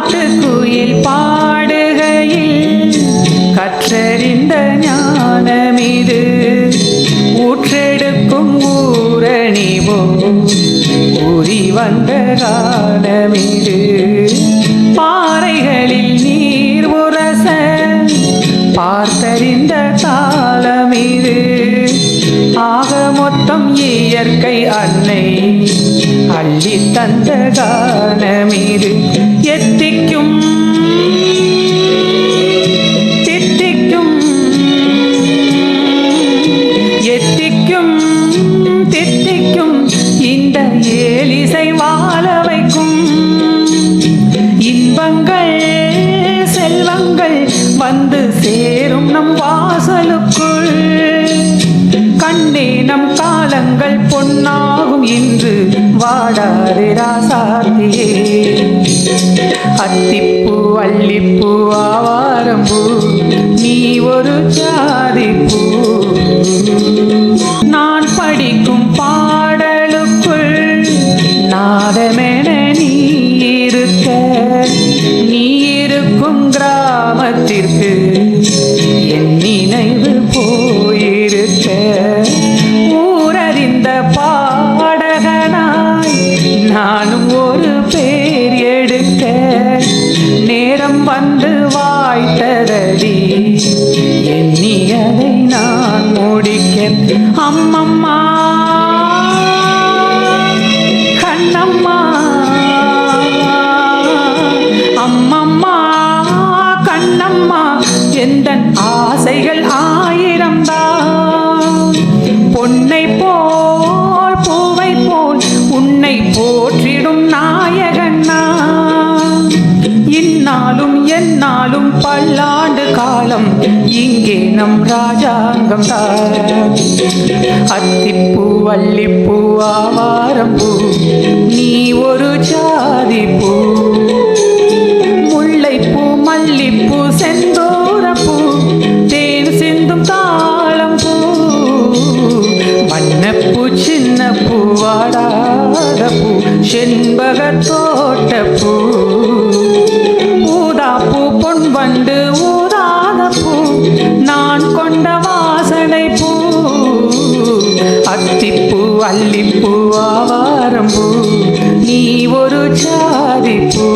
காட்டுக்குயில் பாடுகையில் கற்றறிந்த ஞானமிது ஊற்றெடுக்கும் ஊரணிவோ ஊறி வந்த காலமிது பாறைகளில் நீர் உரச பார்த்தறிந்த காலமிது ஆக மொத்தம் இயற்கை அன்னை அள்ளி தந்த காலமிது எத்திக்கும் தித்திக்கும் எத்திக்கும் தித்திக்கும் இந்த ஏலிசை வாழ வைக்கும் இன்பங்கள் செல்வங்கள் வந்து சேரும் நம் வாசலுக்குள் கண்ணே நம் காலங்கள் பொன்னாகும் இன்று வாடாதே ராசாத்தியே அத்திப்பூ அல்லிப்பூ ஆவாரம்பூ நீ ஒரு ஜாதிப்பூ நான் படிக்கும் பாடலுக்குள் நாதமென நீ இருக்க நீ இருக்கும் கிராமத்திற்கு என் நினைவு போயிருக்க ஊரறிந்த பாடகனாய் நானும் ஒரு பேர் எடுக்க நேரம் வந்து வாய்த்ததடி எண்ணியதை நான் முடிக்க அம்மம்மா கண்ணம்மா அம்மம்மா கண்ணம்மா எந்தன் ஆசைகள் ஆயிரம்தான் பொன்னை போல் பூவை போல் உன்னை போற்றிடும் நாயகன்னா இந்நாளும் எந்நாளும் பல்லாண்டு காலம் இங்கே நம் ராஜாங்கம் தான் அத்திப்பூ அல்லிப்பூ ஆவாரம்பூ நீ ஒரு ஜாதிப்பூ முல்லைப்பூ மல்லிப்பூ செந்தூரப்பூ தேன் சிந்தும் தாளம்பூ வண்ணப்பூ சின்ன பூ வாடாத பூ செண்பக தோட்டப்பூ ஊதாப்பூ பொன் வண்டு ஊதாத பூ நான் கொண்ட வாசனை பூ அத்திப்பூ அல்லிப்பூ ஆவாரம்பூ நீ ஒரு ஜாதிப்பூ